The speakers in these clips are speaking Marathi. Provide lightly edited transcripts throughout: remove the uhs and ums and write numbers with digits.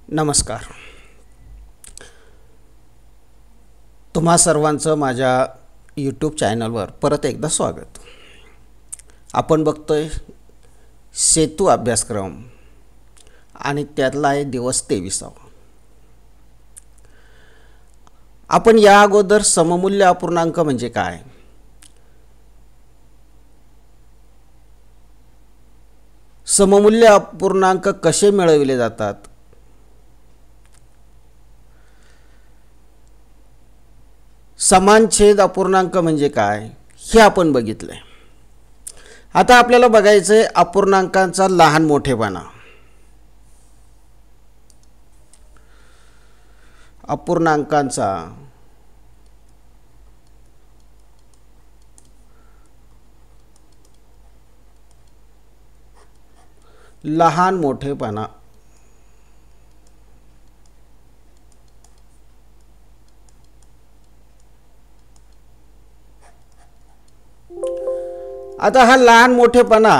नमस्कार. तुम्हा सर्वांचं माझ्या यूट्यूब चॅनलवर परत एकदा स्वागत. आपण बघतोय सेतू अभ्यासक्रम आणि त्यातला आहे दिवस 23. आपण या अगोदर सममूल्य अपूर्णांक म्हणजे काय, सममूल्य अपूर्णांक कसे मिळविले जातात, समानछेद अपूर्णांक म्हणजे काय हे आपण बघितले. आता आपल्याला बघायचं आहे अपूर्णांकांचा लहान मोठेपणा. अपूर्णांकांचा लहान मोठेपणा. आता हा लहान मोठेपणा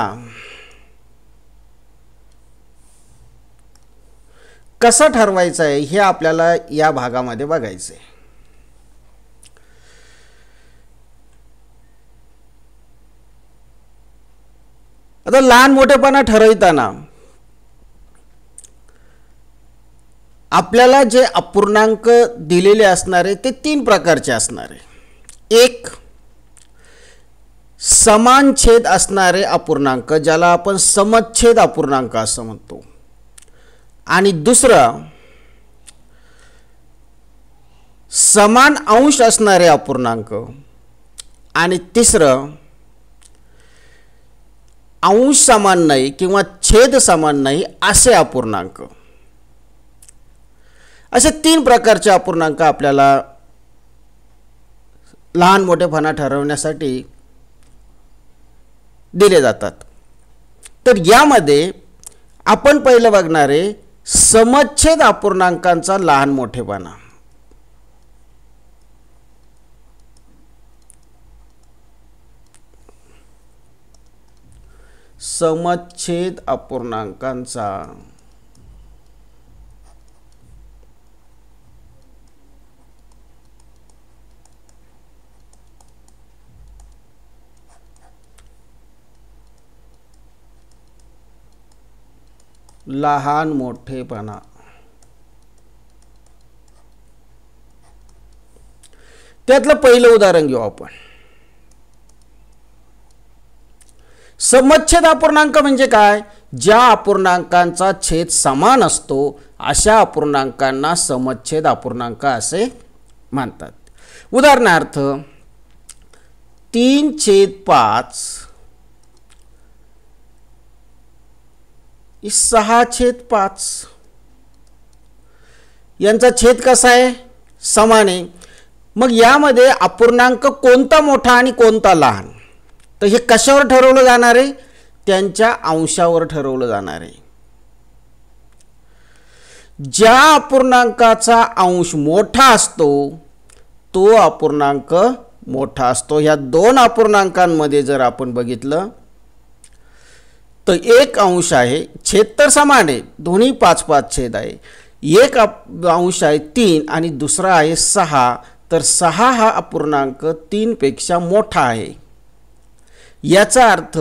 कसा ठरवायचा आहे हे आपल्याला या भागामध्ये बघायचं आहे. आता लहान मोठेपणा ठरवताना आपल्याला जे अपूर्णांक दिलेले असणार आहे ते 3 प्रकारचे असणार आहे. एक समान छेद असणारे अपूर्णांक ज्याला आपण समच्छेद अपूर्णांक असं म्हणतो, आणि दुसरं समान अंश असणारे अपूर्णांक, आणि तिसरं अंश समान नाही किंवा छेद समान नाही असे अपूर्णांक. असे 3 प्रकारचे अपूर्णांक आपल्याला लहान मोठेपणा ठरवण्यासाठी दिले जातात. तर यामध्ये आपण पहिलं बघणार आहे समच्छेद अपूर्णांकांचा लहान मोठेपणा. समच्छेद अपूर्णांकांचा लहान मोठेपणा. त्यातलं पहिलं उदाहरण घेऊ आपण. समच्छेद अपूर्णांक म्हणजे काय, ज्या अपूर्णांकांचा छेद समान असतो अशा अपूर्णांकांना समच्छेद अपूर्णांक असे म्हणतात. उदाहरणार्थ 3/5 6/5 यांचा छेद कसा आहे, समान आहे. मग यामध्ये अपूर्णांक कोणता मोठा आणि कोणता लहान, तर हे कशावर ठरवलं जाणार आहे, त्यांच्या अंशावर ठरवलं जाणार आहे. ज्या अपूर्णांकाचा अंश मोठा असतो तो अपूर्णांक मोठा असतो. ह्या 2 अपूर्णांकांमध्ये जर आपण बघितलं तर एक अंश आहे, छेद तर समान आहे, दोन्ही 5/5 छेद आहे. एक अंश आहे 3 आणि दुसरा आहे 6, तर 6 हा अपूर्णांक 3 पेक्षा मोठा आहे. याचा अर्थ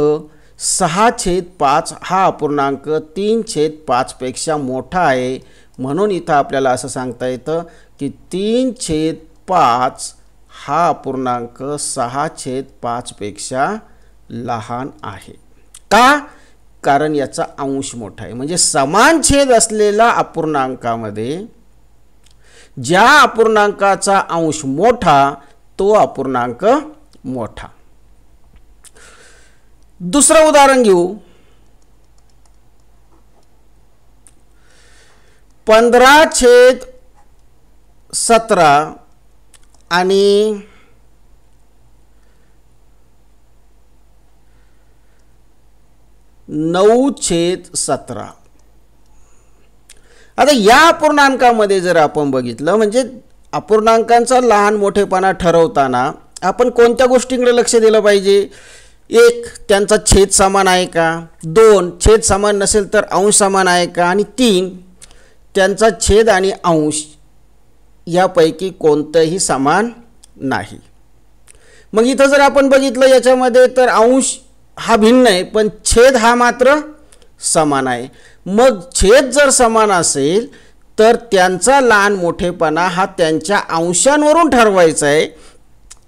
6/5 हा अपूर्णांक 3/5 पेक्षा मोठा आहे. म्हणून इथं आपल्याला असं सांगता येतं की 3/5 हा अपूर्णांक 6/5 पेक्षा लहान आहे. का, कारण याचा अंश मोठा आहे. म्हणजे समान छेद असलेल्या अपूर्णांकामध्ये ज्या अपूर्णांकाचा अंश मोठा तो अपूर्णांक मोठा. दुसरं उदाहरण घेऊ. 15/17 आणि 9/17. आता या अपूर्णांकामध्ये जर आपण बघितलं, म्हणजे अपूर्णांकांचा लहान मोठेपणा ठरवताना आपण कोणत्या गोष्टींकडे लक्ष दिलं पाहिजे. 1 त्यांचा छेद समान आहे का, 2 छेद समान नसेल तर अंश समान आहे का, आणि 3 त्यांचा छेद आणि अंश यापैकी कोणतंही समान नाही. मग इथं जर आपण बघितलं याच्यामध्ये तर अंश हा भिन्न आहे पण छेद हा मात्र समान आहे. मग छेद जर समान असेल तर त्यांचा लहान मोठेपणा हा त्यांच्या अंशांवरून ठरवायचा आहे.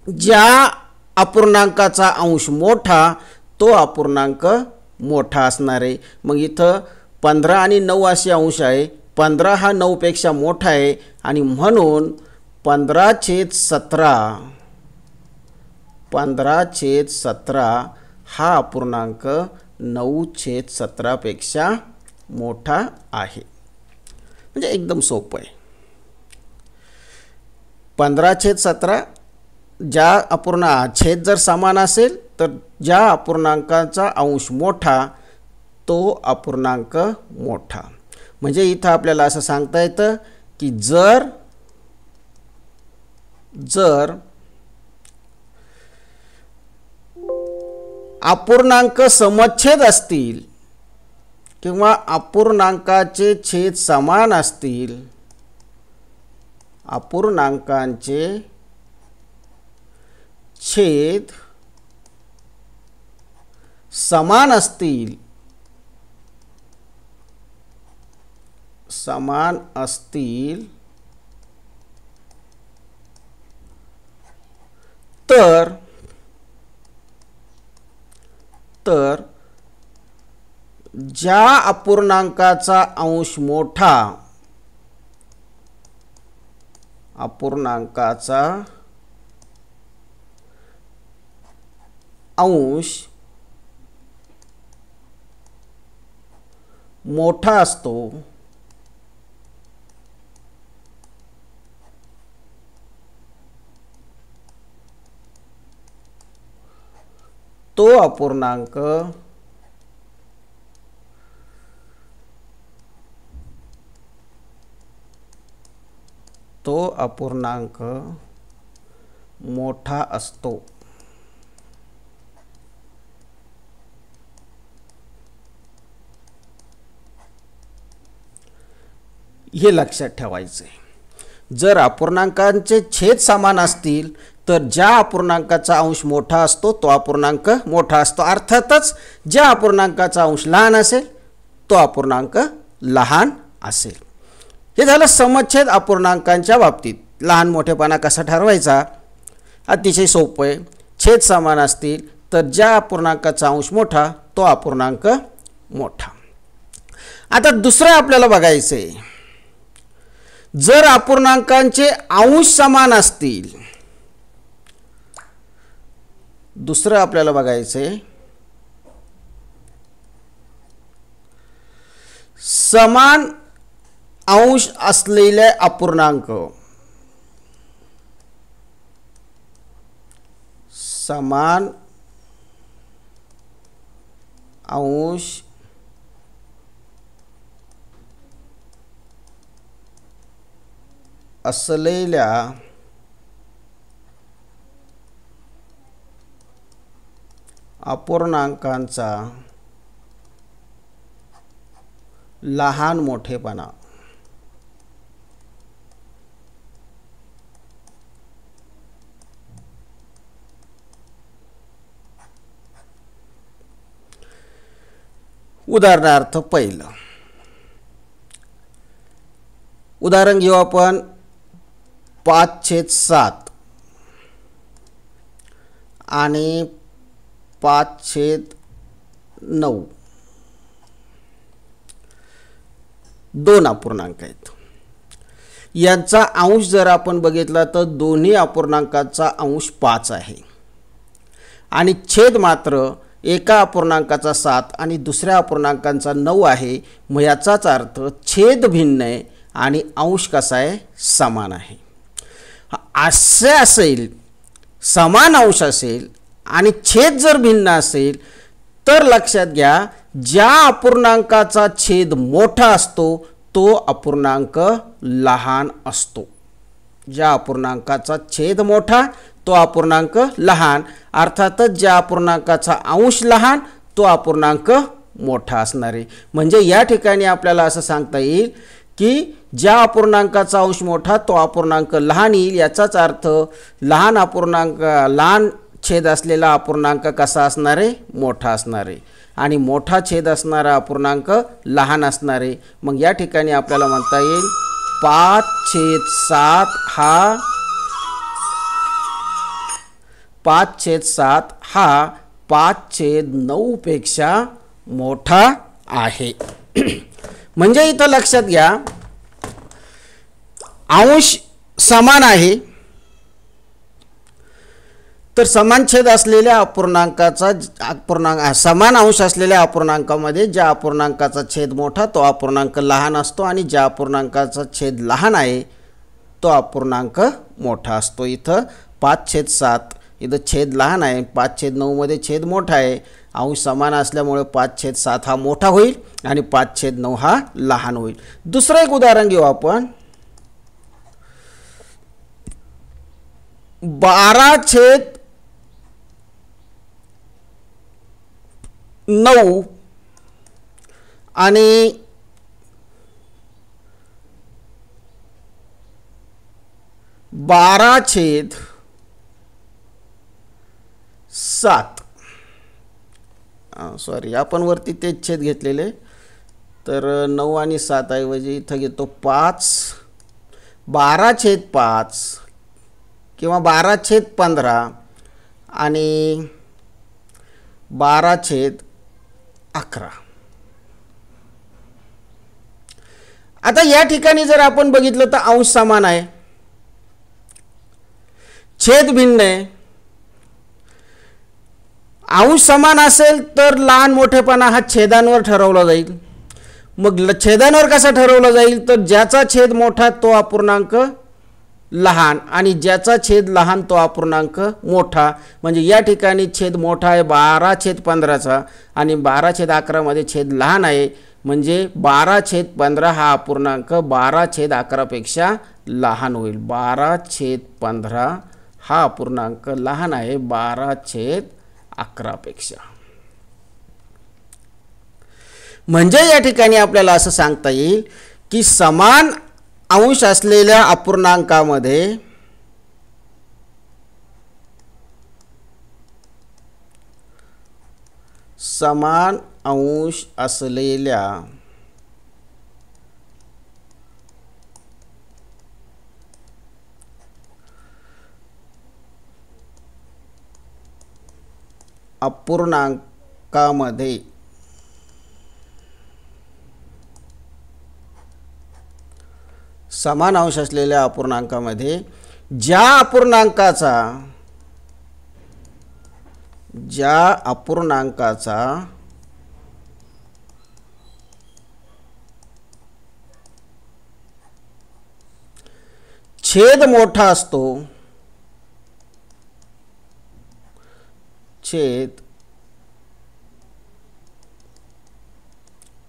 ज्या अपूर्णांकाचा अंश मोठा तो अपूर्णांक मोठा असणार आहे. मग इथं 15 आणि 9 असे अंश आहे. 15 हा 9 पेक्षा मोठा आहे आणि म्हणून 15/17 हा अपूर्णांक 9/17 पेक्षा मोठा आहे. म्हणजे एकदम सोपं आहे. 15/17 ज्या छेद जर समान असेल तर ज्या अपूर्णांकाचा अंश मोठा तो अपूर्णांक मोठा. म्हणजे इथं आपल्याला असं सांगता येतं की जर अपूर्णांक समच्छेद असतील किंवा अपूर्णांकाचे छेद समान असतील, अपूर्णांकांचे छेद समान असतील तर ज्या अपूर्णांकाचा अंश मोठा, अपूर्णांकाचा अंश मोठा असतो तो अपूर्णांक मोठा असतो. हे लक्षात ठेवायचं आहे. जर अपूर्णांकांचे छेद समान असतील तर ज्या अपूर्णांकाचा अंश मोठा असतो तो अपूर्णांक मोठा असतो. अर्थातच ज्या अपूर्णांकाचा अंश लहान असेल तो अपूर्णांक लहान असेल. हे झालं समच्छेद अपूर्णांकांच्या बाबतीत. लहान मोठेपणा कसा ठरवायचा? अतिशय सोपं आहे. छेद समान असतील तर ज्या अपूर्णांकाचा अंश मोठा तो अपूर्णांक मोठा. आता दुसरं आपल्याला बघायचं आहे. जर अपूर्णांकांचे अंश समान असतील, दुसरं आपल्याला बघायचं आहे समान अंश असलेले अपूर्णांक, समान अंश असलेल्या अपूर्णांकांचा लहान मोठेपणा. उदाहरणार्थ पहिलं उदाहरण घेऊ आपण. 5/7 आणि 5/9 दोन अपूर्णांक आहेत. यांचा अंश जर आपण बघितला तर दोन्ही अपूर्णांकाचा अंश 5 आहे आणि छेद मात्र एका अपूर्णांकाचा 7 आणि दुसऱ्या अपूर्णांकाचा 9 आहे. मग याचाच अर्थ छेद भिन्न आहे आणि अंश कसा आहे? समान आहे. असे असेल, समान अंश असेल आणि छेद जर भिन्न असेल तर लक्षात घ्या ज्या अपूर्णांकाचा छेद मोठा असतो तो अपूर्णांक लहान असतो. ज्या अपूर्णांकाचा छेद मोठा तो अपूर्णांक लहान. अर्थातच ज्या अपूर्णांकाचा अंश लहान तो अपूर्णांक मोठा असणार आहे. म्हणजे या ठिकाणी आपल्याला असं सांगता येईल की ज्या अपूर्णांकाचा अंश मोठा तो अपूर्णांक लहान येईल. याचाच अर्थ लहान छेद असलेला अपूर्णांक कसा असणार आहे? मोठा असणार आहे. आणि मोठा छेद असणारा अपूर्णांक लहान असणार आहे. मग या ठिकाणी आपल्याला म्हणता येईल 5/7 हा 5/7 हा 5/9 पेक्षा मोठा आहे. म्हणजे इथं लक्षात घ्या, अंश समान आहे तर समान छेद असलेल्या समान अंश असलेल्या अपूर्णांकामध्ये ज्या अपूर्णांकाचा छेद मोठा तो अपूर्णांक लहान असतो आणि ज्या अपूर्णांकाचा छेद लहान आहे तो अपूर्णांक मोठा असतो. इथं 5/7 इथं छेद लहान आहे, 5/9 मध्ये छेद मोठा आहे. अंश समान असल्यामुळे 5/7 हा मोठा होईल आणि 5/9 हा लहान होईल. दुसरं एक उदाहरण घेऊ आपण. 12/9 आणि 12/7 सॉरी आपण वरती तेच छेद घेतलेले, तर 9 आणि 7 ऐवजी इथं घेतो 12/5 किंवा 12/15 आणि 12/11. आता या ठिकाणी जर आपण बघितलं तर अंश समान आहे, छेद भिन्न आहे. अंश समान असेल तर लहान मोठेपणा हा छेदांवर ठरवला जाईल. मग छेदांवर कसा ठरवला जाईल? तर ज्याचा छेद मोठा तो अपूर्णांक लहान आणि ज्याचा छेद लहान तो अपूर्णांक मोठा. म्हणजे या ठिकाणी छेद मोठा आहे 12/15 आणि 12/11 मध्ये छेद लहान आहे. म्हणजे 12/15 हा अपूर्णांक 12/11 पेक्षा लहान होईल. 12/15 हा अपूर्णांक लहान आहे 12/11 पेक्षा. म्हणजे या ठिकाणी आपल्याला असं सांगता येईल की समान अंश असलेल्या अपूर्णांकामध्ये समान अंश असलेल्या अपूर्णांकामध्ये समान अंश असलेल्या अपूर्णांकामध्ये ज्या अपूर्णांकाचा छेद मोठा असतो, छेद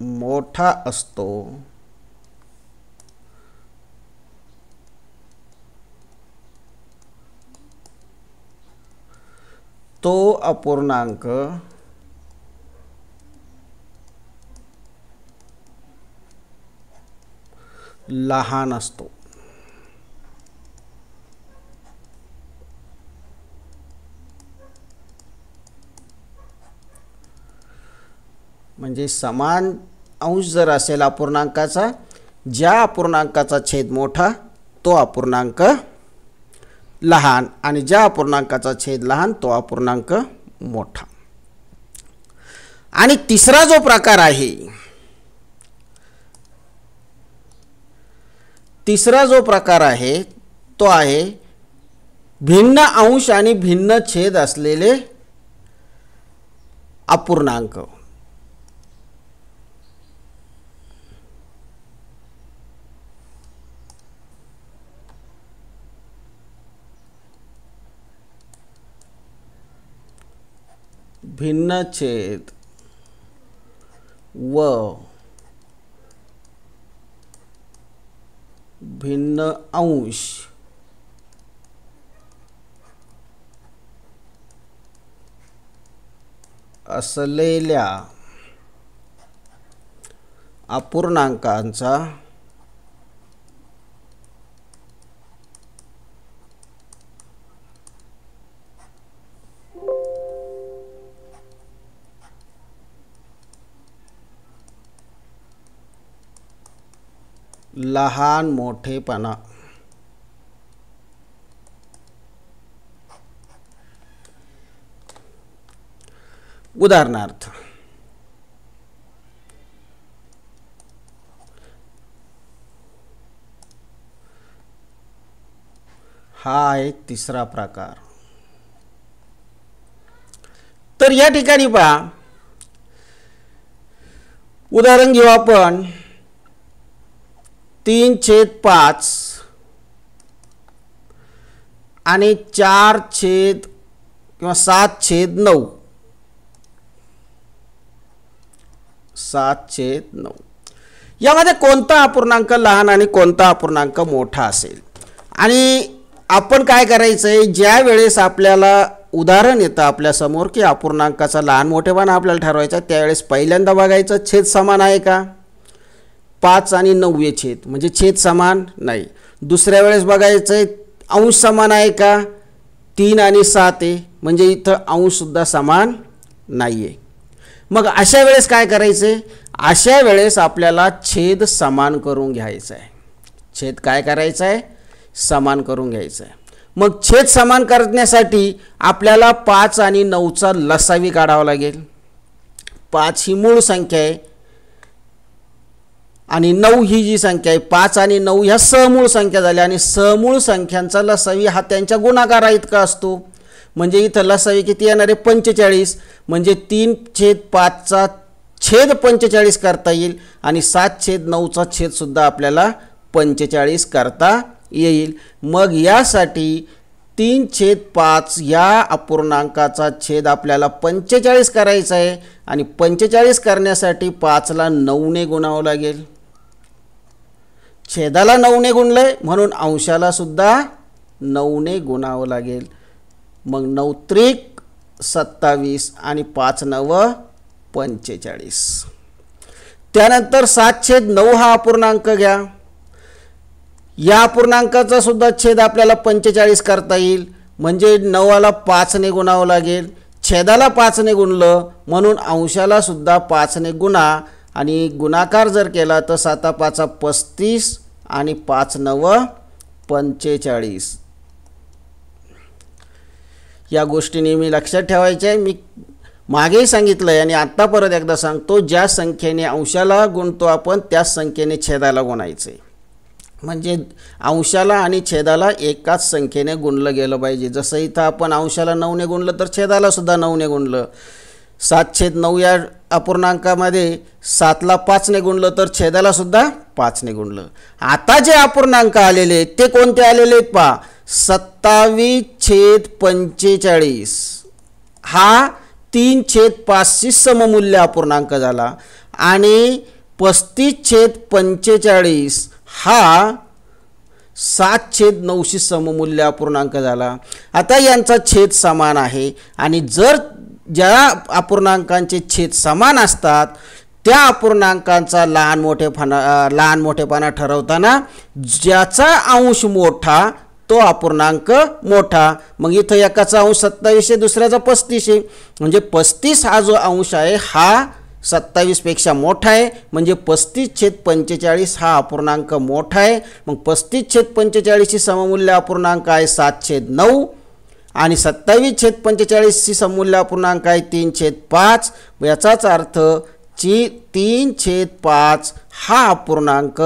मोठा असतो तो अपूर्णांक लहान असतो. म्हणजे समान अंश जर असेल अपूर्णांकाचा, ज्या अपूर्णांकाचा छेद मोठा तो अपूर्णांक लहान आणि ज्या अपूर्णांकाचा छेद लहान तो अपूर्णांक मोठा. आणि तिसरा जो प्रकार आहे तो आहे भिन्न अंश आणि भिन्न छेद असलेले अपूर्णांक. भिन्न छेद व भिन्न अंश असलेल्या अपूर्णांकांचा लहान मोठेपणा. उदाहरणार्थ हा आहे तिसरा प्रकार. तर या ठिकाणी पहा, उदाहरण घेऊ आपण 3/5 आणि 4 किंवा 7/9. 7/9 यामध्ये कोणता अपूर्णांक लहान आणि कोणता अपूर्णांक मोठा असेल. आणि आपण काय करायचं आहे, ज्या वेळेस आपल्याला उदाहरण येतं आपल्यासमोर की अपूर्णांकाचा लहान मोठेपणा आपल्याला ठरवायचा, त्यावेळेस पहिल्यांदा बघायचं छेद समान आहे का. 5 आणि 9 छेद म्हणजे छेद समान नाही. दुसऱ्या वेळेस बघायचं आहे अंश समान आहे का. 3 आणि 7 आहे म्हणजे इथं अंशसुद्धा समान नाही आहे. मग अशा वेळेस काय करायचं आहे, अशा वेळेस आपल्याला छेद समान करून घ्यायचा आहे. छेद काय करायचं आहे, समान करून घ्यायचं आहे. मग छेद समान करण्यासाठी आपल्याला 5 आणि 9चा लसावी काढावा लागेल. 5 ही मूळ संख्या आहे आणि 9 ही जी संख्या आहे, 5 आणि 9 ह्या सहमूळ संख्या झाल्या आणि सहमूळ संख्यांचा लसावी हा त्यांच्या गुणाकारा इतका असतो. म्हणजे इथं लसावी किती येणार आहे, 45. म्हणजे 3/5चा छेद 45 करता येईल आणि 7/9चा छेदसुद्धा आपल्याला 45 करता येईल. मग यासाठी 3/5 या अपूर्णांकाचा छेद आपल्याला 45 करायचा आहे आणि 45 करण्यासाठी 5ला 9ने गुणावं लागेल. छेदाला 9ने गुणलंय म्हणून अंशाला सुद्धा 9ने गुणावं लागेल. मग 9त्रिक 27 आणि 5×9 45. त्यानंतर 7/9 हा अपूर्णांक घ्या. या अपूर्णांकाचा सुद्धा छेद आपल्याला 45 करता येईल. म्हणजे 9ला 5ने गुणावं लागेल. छेदाला 5ने गुणलं म्हणून अंशाला सुद्धा 5ने गुणा आणि गुणाकार जर केला तर 7×5 35 आणि 5×9 45. या गोष्टी नेहमी लक्षात ठेवायच्या आहे. मी मागेही सांगितलं आहे आणि आत्ता परत एकदा सांगतो, ज्या संख्येने अंशाला गुणतो आपण त्याच संख्येने छेदाला गुणायचे. म्हणजे अंशाला आणि छेदाला एकाच संख्येने गुणलं गेलं पाहिजे. जसं इथं आपण अंशाला 9ने गुणलं तर छेदाला सुद्धा 9ने गुणलं. 7/9 या अपूर्णांकामध्ये 7ला 5ने गुणलं तर छेदाला सुद्धा 5ने गुणलं. आता जे अपूर्णांक आलेले आहेत ते कोणते आलेले आहेत पहा. 27/45 हा 3/5ची सममूल्य अपूर्णांक झाला आणि 35/45 हा 7/9शी सममूल्य अपूर्णांक झाला. आता यांचा छेद समान आहे आणि जर ज्या अपूर्णांकांचे छेद समान असतात त्या अपूर्णांकांचा लहान मोठेपणा ठरवताना ज्याचा अंश मोठा तो अपूर्णांक मोठा. मग इथं एकाचा अंश 27 आहे, दुसऱ्याचा 35 आहे. म्हणजे 35 हा जो अंश आहे हा 27 पेक्षा मोठा आहे. म्हणजे 35/45 हा अपूर्णांक मोठा आहे. मग 35/45 ची सममूल्य अपूर्णांक आहे 7/9 आणि 27/45 ची सममूल्य अपूर्णांक आहे 3/5. याचाच अर्थ 3/5 हा अपूर्णांक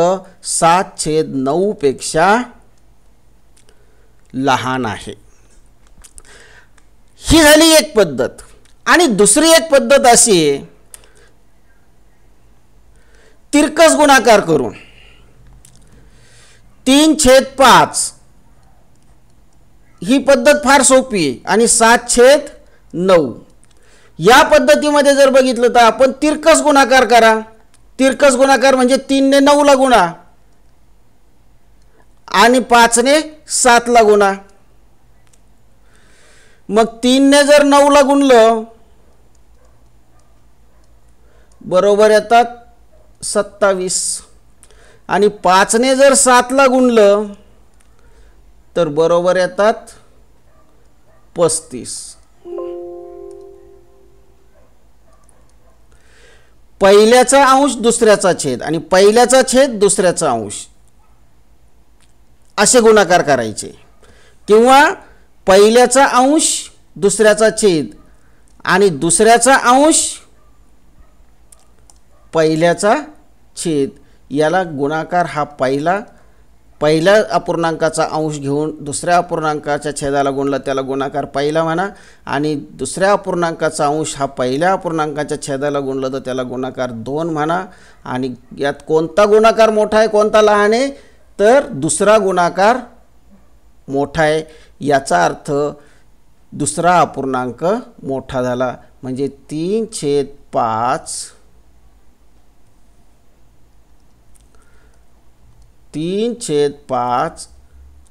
7/9 पेक्षा लहान आहे. ही झाली एक पद्धत. आणि दुसरी एक पद्धत अशी आहे तिरकस गुणाकार करून. 3/5 ही पद्धत फार सोपी आहे आणि 7/9 या पद्धतीमध्ये जर बघितलं तर आपण तिरकस गुणाकार करा. तिरकस गुणाकार म्हणजे 3ने 9ला गुणा आणि 5ने 7ला गुणा. मग 3ने जर 9ला गुणलं बरोबर येतात 27 आणि 5ने जर 7ला गुणलं तर बरोबर येतात 35. पहिल्याचा अंश दुसऱ्याचा छेद आणि पहिल्याचा छेद दुसऱ्याचा अंश असे गुणाकार करायचे, किंवा पहिल्याचा अंश दुसऱ्याचा छेद आणि दुसऱ्याचा अंश पहिल्याचा छेद, याला गुणाकार हा पहिल्या अपूर्णांकाचा अंश घेऊन दुसऱ्या अपूर्णांकाच्या छेदाला गुणला त्याला गुणाकार पहिला म्हणा, आणि दुसऱ्या अपूर्णांकाचा अंश हा पहिल्या अपूर्णांकाच्या छेदाला गुणला तर त्याला गुणाकार 2 म्हणा. आणि यात कोणता गुणाकार मोठा आहे कोणता लहान आहे, तर दुसरा गुणाकार मोठा आहे. याचा अर्थ दुसरा अपूर्णांक मोठा झाला, म्हणजे 3/5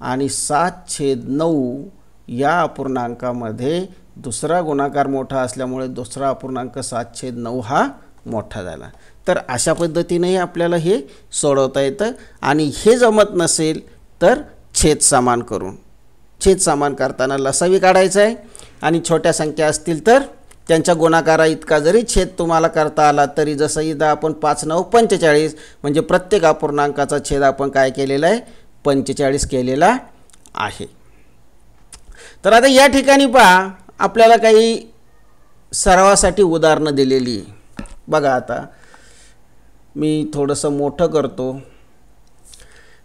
आणि 7/9 या अपूर्णांकामध्ये दुसरा गुणाकार मोठा असल्यामुळे दुसरा अपूर्णांक 7/9 हा मोठा झाला. तर अशा पद्धतीने आपल्याला हे सोडवता येतं. आणि हे जमत नसेल तर छेद समान करताना लसावी काढायचा आहे, आणि छोट्या संख्या असतील तर त्यांच्या गुणाकारा इतका जरी छेद तुम्हाला करता आला तरी, जसं इथं आपण 5×9 = 45, म्हणजे प्रत्येक अपूर्णांकाचा छेद आपण काय केलेला आहे 45 केलेला आहे. तर आता या ठिकाणी पहा आपल्याला काही सरावासाठी उदाहरणं दिलेली आहे. बघा, आता मी थोडंसं मोठं करतो.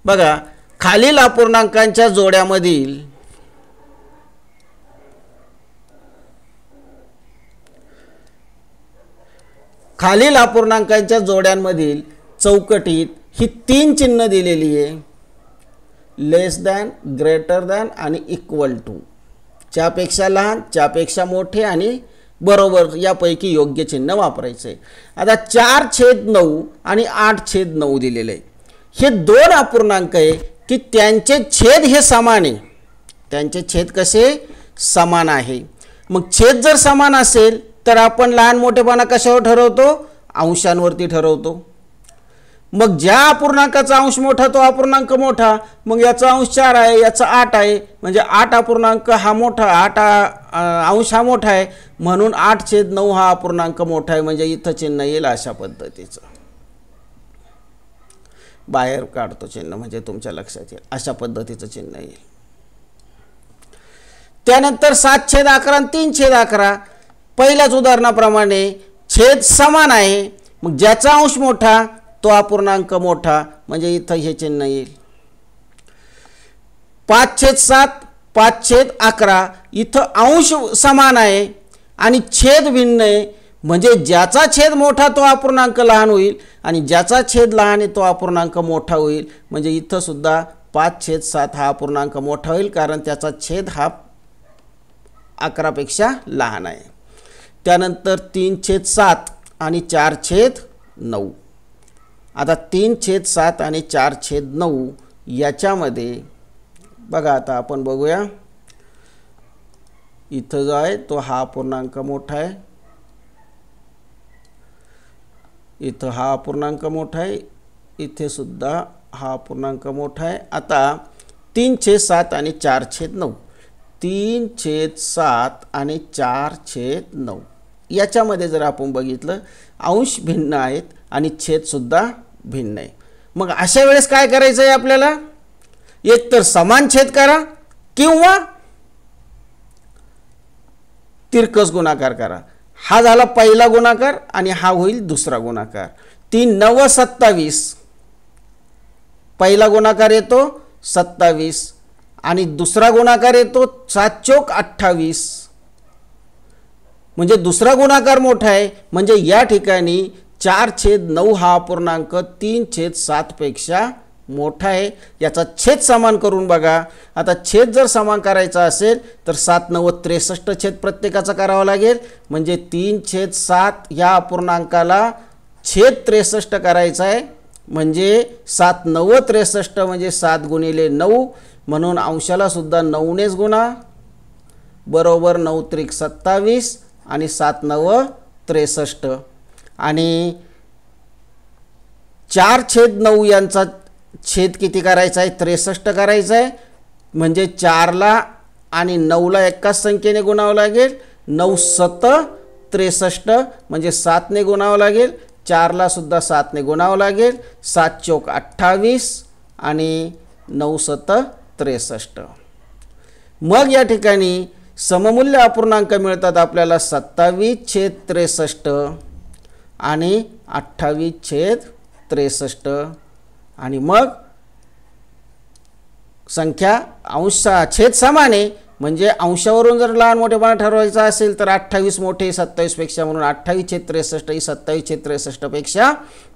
बघा, खालील अपूर्णांकांच्या जोड्यामधील जोड्यांमधील चौकटीत ही 3 चिन्ह दिलेली आहे, लेस दॅन, ग्रेटर दॅन आणि इक्वल टू. च्यापेक्षा लहान, च्यापेक्षा मोठे आणि बरोबर यापैकी योग्य चिन्ह वापरायचे. आता 4/9 आणि 8/9 दिलेले आहे. हे 2 अपूर्णांक आहे की त्यांचे छेद हे समान आहे. त्यांचे छेद कसे समान आहे. मग छेद जर समान असेल तर आपण लहान मोठेपणा कशावर ठरवतो, अंशांवरती ठरवतो. मग ज्या अपूर्णांकाचा अंश मोठा तो अपूर्णांक मोठा. मग याचा अंश 4 आहे, याचा 8 आहे, म्हणजे 8 अपूर्णांक हा मोठा, 8 अंश हा मोठा आहे, म्हणून 8/9 हा अपूर्णांक मोठा आहे. म्हणजे इथं चिन्ह येईल अशा पद्धतीचं, बाहेर काढतो चिन्ह म्हणजे तुमच्या लक्षात येईल, अशा पद्धतीचं चिन्ह येईल. त्यानंतर 7/11 आणि 3/11. पहिल्याच उदाहरणाप्रमाणे छेद समान आहे, मग ज्याचा अंश मोठा तो अपूर्णांक मोठा, म्हणजे इथं हे चिन्ह येईल. 5/7, 5/11. इथं अंश समान आहे आणि छेद भिन्न आहे, म्हणजे ज्याचा छेद मोठा तो अपूर्णांक लहान होईल आणि ज्याचा छेद लहान आहे तो अपूर्णांक मोठा होईल. म्हणजे इथं सुद्धा 5/7 हा अपूर्णांक मोठा होईल, कारण त्याचा छेद हा 11पेक्षा लहान आहे. त्यानंतर 3/7 आणि 4/9. आता 3/7 आणि 4/9 याच्यामध्ये बघा, आता आपण बघूया. इथं जो आहे तो हा अपूर्णांक मोठा आहे, इथं हा अपूर्णांक मोठा आहे, इथे सुद्धा हा अपूर्णांक मोठा आहे. आता 3/7 आणि 4/9. 3/7 आणि 4/9 याच्यामध्ये जर आपण बघितलं अंश भिन्न आहेत आणि छेदसुद्धा भिन्न आहे. मग अशा वेळेस काय करायचं आहे आपल्याला, एक तर समान छेद करा किंवा तिरकस गुणाकार करा. हा झाला पहिला गुणाकार आणि हा होईल दुसरा गुणाकार. 3×9 = 27. पहिला गुणाकार येतो 27 आणि दुसरा गुणाकार येतो 7×4 = 28. म्हणजे दुसरा गुणाकार मोठा आहे, म्हणजे या ठिकाणी 4/9 हा अपूर्णांक 3/7 पेक्षा मोठा आहे. याचा छेद समान करून बघा. आता छेद जर समान करायचा असेल तर 7×9 = 63 छेद प्रत्येकाचा करावा लागेल. म्हणजे 3/7 या अपूर्णांकाला छेद 63 करायचा आहे. म्हणजे 7×9 = 63, म्हणजे 7 × 9, म्हणून अंशाला सुद्धा 9नेच गुणा, बरोबर 9×3 = 27 आणि 7×9 = 63. आणि 4/9 यांचा छेद किती करायचा आहे, 63 करायचा आहे. म्हणजे 4ला आणि 9ला एकाच संख्येने गुणावं लागेल. 9×7 = 63, म्हणजे 7ने गुणावं लागेल. 4ला सुद्धा 7ने गुणावं लागेल. 7×4 = 28 आणि 9 7 63. मग या ठिकाणी सममूल्य अपूर्णांक मिळतात आपल्याला 27/63 आणि 28/63. आणि मग संख्या छेद समान आहे, म्हणजे अंशावरून जर लहान मोठेपणा ठरवायचा असेल तर 28 मोठे 27 पेक्षा, म्हणून 28/63 ही 27/63 पेक्षा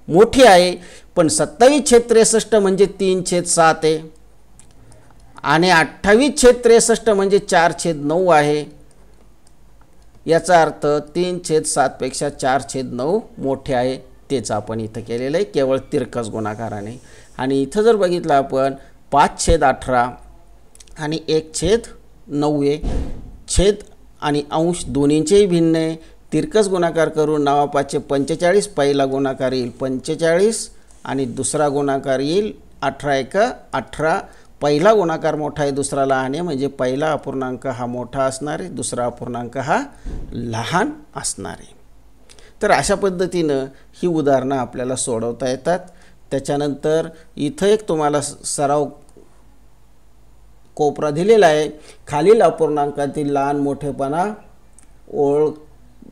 मोठी आहे. पण 27/63 म्हणजे 3/7 आहे आणि 28/63 म्हणजे 4/9 आहे. याचा अर्थ 3/7 पेक्षा 4/9 मोठे आहे. तेच आपण इथं केलेलं आहे केवळ तिरकस गुणाकाराने. आणि इथं जर बघितलं आपण 5/18 आणि 1/9 आहे. छेद आणि अंश दोन्हींचेही भिन्न आहे. तिरकस गुणाकार करून 9/5 45. पहिला गुणाकार येईल 45 आणि दुसरा गुणाकार येईल 18 18. पहिला गुणाकार मोठा आहे, दुसरा लहान आहे, म्हणजे पहिला अपूर्णांक हा मोठा असणार आहे, दुसरा अपूर्णांक हा लहान असणार आहे. तर अशा पद्धतीनं ही उदाहरणं आपल्याला सोडवता येतात. त्याच्यानंतर इथं एक तुम्हाला सराव कोपरा दिलेला आहे. खालील अपूर्णांकातील लहान मोठेपणा ओळख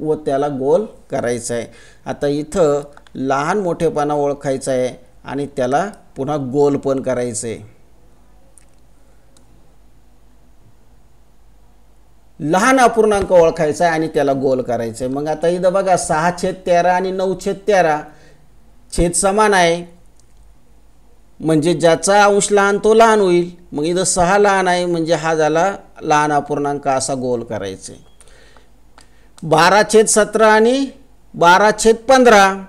व त्याला गोल करायचा आहे. आता इथं लहान मोठेपणा ओळखायचा आहे आणि त्याला पुन्हा गोल पण करायचं आहे. लहान अपूर्णांक ओळखायचा आहे आणि त्याला गोल करायचं आहे. मग आता इथं बघा 6/13 आणि 9/13 छेद समान आहे, म्हणजे ज्याचा अंश लहान तो लहान होईल. मग इथं 6 लहान आहे, म्हणजे हा झाला लहान अपूर्णांक, असा गोल करायचे. 12/17 आणि 12/15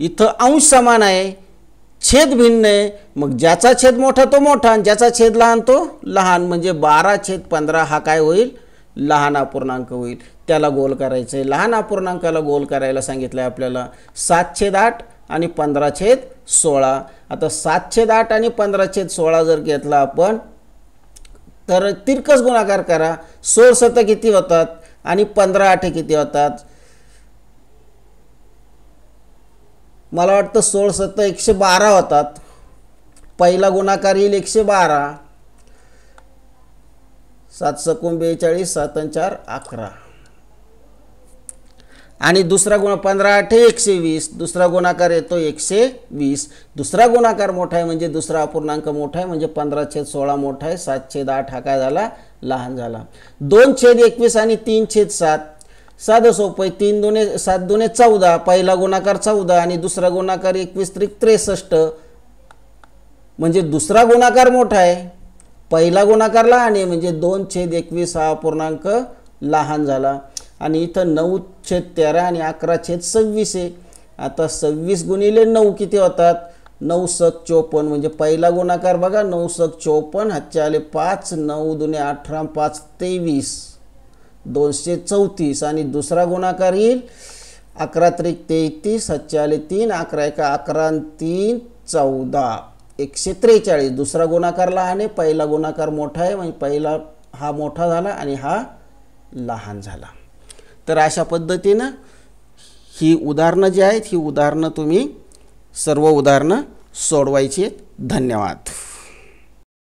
इथं अंश समान आहे, छेद भिन्न आहे. मग ज्याचा छेद मोठा तो मोठा आणि ज्याचा छेद लहान तो लहान, म्हणजे 12/15 हा काय होईल, लहान अपूर्णांक होईल. त्याला गोल करायचं आहे. लहान अपूर्णांकाला गोल करायला सांगितलं आहे आपल्याला. 7/8 आणि 15/16. आता 7/8 आणि 15/16 जर घेतला आपण तर तिरकस गुणाकार करा. 16 7 किती होतात आणि 15 8 किती होतात. मला वाटतं 16 7 112 होतात. पहिला गुणाकार येईल 112. 7 × 42 7 × 4 11 आणि दुसरा 15 8 120. दुसरा गुणाकार येतो 120. दुसरा गुणाकार मोठा आहे म्हणजे दुसरा अपूर्णांक मोठा आहे, म्हणजे 15/16 मोठा आहे. 7/8 हा काय झाला, लहान झाला. 2/21 आणि 3/7 साधं सोपं आहे. 3 2 7 2 14. पहिला गुणाकार 14 आणि दुसरा गुणाकार 21 × 63, म्हणजे दुसरा गुणाकार मोठा आहे, पहिला गुणाकार लहान आहे, म्हणजे 2/21 हा अपूर्णांक लहान झाला. आणि इथं 9/13 आणि 11/26 आहे. आता 26 गुणिले 9 किती होतात, 9 7 54, म्हणजे पहिला गुणाकार बघा 9 7 54, हातचे आले 5, 9 2 18, 5 23, 234. आणि दुसरा गुणाकार येईल 11 3 33, हातचे आले 3, 11 1 11 3 14, 143. दुसरा गुणाकार लहान आहे, पहिला गुणाकार मोठा आहे, म्हणजे पहिला हा मोठा झाला आणि हा लहान झाला. तर अशा पद्धतीनं ही उदाहरणं जी आहेत ही उदाहरणं तुम्ही सर्व उदाहरणं सोडवायची आहेत. धन्यवाद.